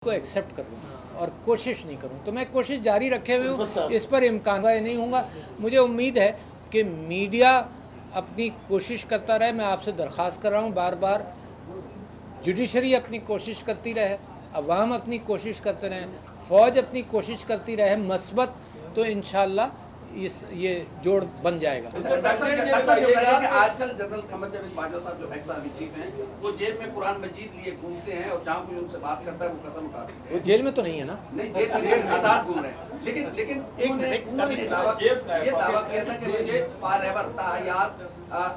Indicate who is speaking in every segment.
Speaker 1: को एक्सेप्ट करूँ और कोशिश नहीं करूँ, तो मैं कोशिश जारी रखे हुए हूँ। इस पर इम्कान नहीं होगा। मुझे उम्मीद है कि मीडिया अपनी कोशिश करता रहे। मैं आपसे दरख्वास्त कर रहा हूँ बार बार, जुडिशरी अपनी कोशिश करती रहे, अवाम अपनी कोशिश करते रहें, फौज अपनी कोशिश करती रहे मस्बत, तो इंशाअल्लाह ये जोड़ बन जाएगा।
Speaker 2: आजकल जनरल कमर जावेद बाजवा साहब जो एक्स आर्मी चीफ हैं, वो जेल में कुरान मजीद लिए घूमते हैं और जहाँ कोई उनसे बात करता है वो कसम उठाते हैं।
Speaker 1: वो जेल में तो नहीं है ना?
Speaker 2: नहीं, जेल आजाद घूम रहे हैं, लेकिन उन्होंने ये दावा किया था कि मुझे फॉरएवर तायात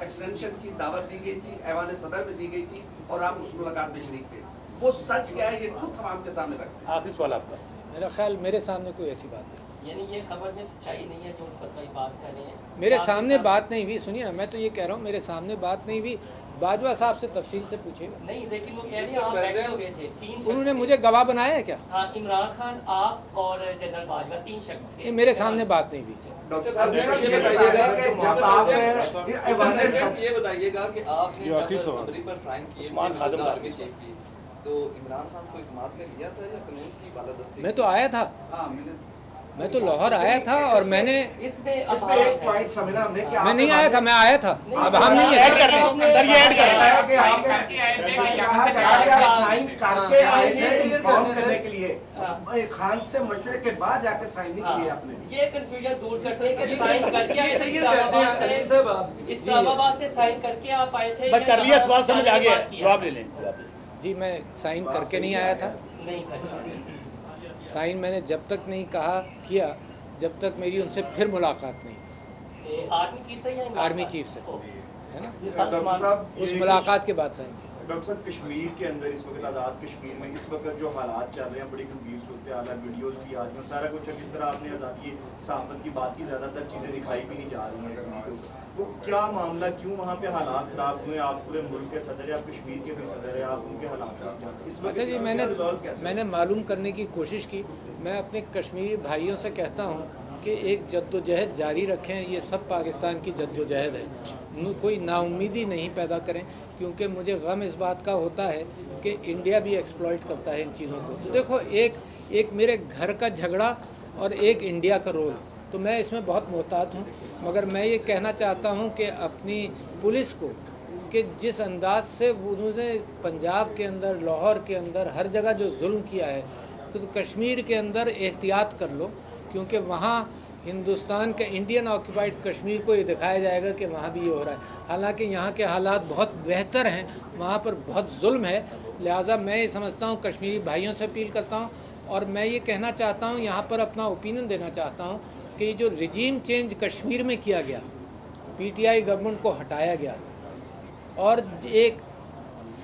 Speaker 2: एक्सटेंशन की दावत दी गई थी, ऐवान सदर में दी गई थी और आप उस मुलाकात में शरीक थे। वो सच क्या है, ये खुद हम आपके सामने रखते हैं।
Speaker 3: आखिरी सवाल आपका।
Speaker 1: मेरा ख्याल मेरे सामने कोई ऐसी बात नहीं,
Speaker 4: यानी ये खबर में सच्चाई नहीं है जो उल्फत भाई बात कर रहे हैं।
Speaker 1: मेरे सामने बात नहीं हुई। सुनिए ना, मैं तो ये कह रहा हूँ मेरे सामने बात नहीं हुई। बाजवा साहब से तफसील से पूछेगा।
Speaker 4: नहीं, लेकिन वो कह रहे हैं आप बैठे हुए थे, 3 शख्स।
Speaker 1: उन्होंने मुझे गवाह बनाया है क्या?
Speaker 4: हाँ, इमरान खान, आप और जनरल बाजवा 3 शख्स थे।
Speaker 1: मेरे सामने बात नहीं हुई।
Speaker 3: डॉक्टर साहब ये बताइएगा कि आपने फरवरी पर साइन किए तो इमरान खान को इत्मीनान में लिया था या कानून की बालादस्ती?
Speaker 1: मैं तो आया था।
Speaker 2: हाँ,
Speaker 1: मैं तो लाहौर आया था और मैंने
Speaker 4: इसमें
Speaker 5: एक पॉइंट समझना हमने कि
Speaker 1: मैं नहीं आया था, मैं आया था। अब हम नहीं ऐड कर रहे हैं सर, ये ऐड कर रहे हैं
Speaker 5: कि आप साइन करके आए थे इन्फॉर्म करने के लिए, खान से मशवरे के बाद जाके साइन नहीं किए आपने।
Speaker 4: ये कंफ्यूजन दूर करते हैं कि साइन करके आए थे, इस्लामाबाद से साइन करके आप आए थे।
Speaker 3: बस कर लिया, सवाल समझ आ गया, जवाब ले लें।
Speaker 1: जी, मैं साइन करके नहीं आया था।
Speaker 4: नहीं करके
Speaker 1: साइन मैंने जब तक नहीं कहा किया जब तक मेरी उनसे फिर मुलाकात नहीं।
Speaker 4: आर्मी चीफ से या
Speaker 1: आर्मी चीफ से, है ना?
Speaker 5: डॉक्टर साहब,
Speaker 1: उस मुलाकात के बाद साइन किया।
Speaker 5: डॉक्टर साहब, कश्मीर के अंदर इस वक्त आज़ाद कश्मीर में इस वक्त जो हालात चल रहे हैं, बड़ी गंभीर सूरत हाल है, वीडियोज़ भी आ रही हैं, सारा कुछ है। किस तरह आपने आज़ादी सहाफ़त की बात की, ज़्यादातर चीज़ें दिखाई भी नहीं जा रही हैं। तो क्या मामला, क्यों वहाँ पे हालात खराब हुए? आप पूरे मुल्क के सदर है, आप कश्मीर के भी सदर है, आप उनके हालात इस वक्त
Speaker 1: अच्छा जी, मैंने मालूम करने की कोशिश की। मैं अपने कश्मीरी भाइयों से कहता हूँ कि एक जद्दोजहद जारी रखें। ये सब पाकिस्तान की जद्दोजहद है, कोई नाउम्मीदी नहीं पैदा करें, क्योंकि मुझे गम इस बात का होता है कि इंडिया भी एक्सप्लॉइट करता है इन चीज़ों को। देखो, एक मेरे घर का झगड़ा और एक इंडिया का रोल, तो मैं इसमें बहुत मोहतात हूँ। मगर मैं ये कहना चाहता हूँ कि अपनी पुलिस को कि जिस अंदाज से उन्होंने पंजाब के अंदर, लाहौर के अंदर, हर जगह जो जुल्म किया है, तो कश्मीर के अंदर एहतियात कर लो, क्योंकि वहाँ हिंदुस्तान के इंडियन ऑक्यूपाइड कश्मीर को ये दिखाया जाएगा कि वहाँ भी ये हो रहा है। हालांकि यहाँ के हालात बहुत बेहतर हैं, वहाँ पर बहुत जुल्म है। लिहाजा मैं ये समझता हूँ, कश्मीरी भाइयों से अपील करता हूँ और मैं ये कहना चाहता हूँ, यहाँ पर अपना ओपिनियन देना चाहता हूँ कि जो रिजीम चेंज कश्मीर में किया गया, पीटीआई गवर्नमेंट को हटाया गया और एक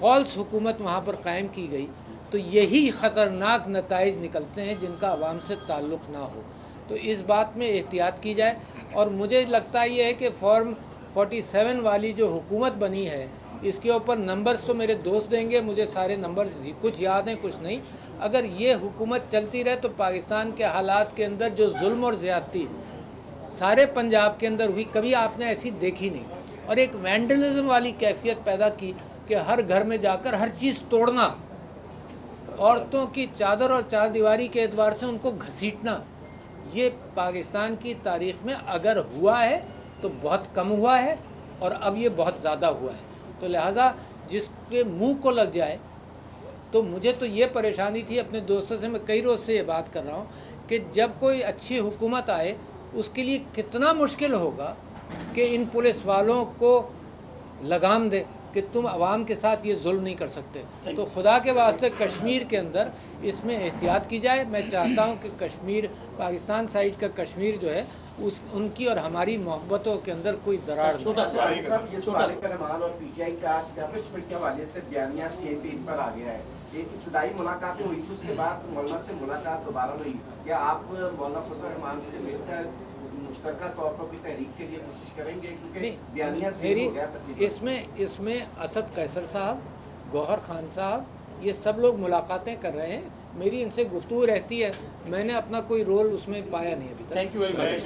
Speaker 1: फॉल्स हुकूमत वहाँ पर कायम की गई, तो यही ख़तरनाक नताइज निकलते हैं जिनका आवाम से ताल्लुक़ ना हो। तो इस बात में एहतियात की जाए। और मुझे लगता ये है कि फॉर्म 47 वाली जो हुकूमत बनी है, इसके ऊपर नंबर्स तो मेरे दोस्त देंगे, मुझे सारे नंबर्स कुछ याद हैं कुछ नहीं। अगर ये हुकूमत चलती रहे तो पाकिस्तान के हालात के अंदर जो जुल्म और ज़्यादती सारे पंजाब के अंदर हुई, कभी आपने ऐसी देखी नहीं। और एक वैंडलिज्म वाली कैफियत पैदा की कि हर घर में जाकर हर चीज़ तोड़ना, औरतों की चादर और चारदीवारी के एतबार से उनको घसीटना, ये पाकिस्तान की तारीख में अगर हुआ है तो बहुत कम हुआ है और अब ये बहुत ज़्यादा हुआ है। तो लिहाजा जिसके मुंह को लग जाए, तो मुझे तो ये परेशानी थी अपने दोस्तों से, मैं कई रोज़ से ये बात कर रहा हूँ कि जब कोई अच्छी हुकूमत आए उसके लिए कितना मुश्किल होगा कि इन पुलिस वालों को लगाम दे कि तुम आवाम के साथ ये जुल्म नहीं कर सकते। तो खुदा के वास्ते कश्मीर के अंदर इसमें एहतियात की जाए। मैं चाहता हूँ कि कश्मीर, पाकिस्तान साइड का कश्मीर जो है, उनकी और हमारी मोहब्बतों के अंदर कोई दरार नहीं।
Speaker 5: रहमान और पीटीआई का एस्टैब्लिशमेंट के हवाले से बयानिया सीएपी पर आ गया है। एक इब्तदाई मुलाकातें हुई थी, उसके बाद मौलाना से मुलाकात दोबारा हुई। क्या आप मौलाना फजल रहमान से मिलकर मुश्तरका तौर पर भी तहरीक के लिए कोशिश करेंगे? क्योंकि बयानिया
Speaker 1: मेरी इसमें असद कैसर साहब, गौहर खान साहब, ये सब लोग मुलाकातें कर रहे हैं। मेरी इनसे गुफ्तगू रहती है, मैंने अपना कोई रोल उसमें पाया नहीं अभी तक।
Speaker 3: Thank you very much.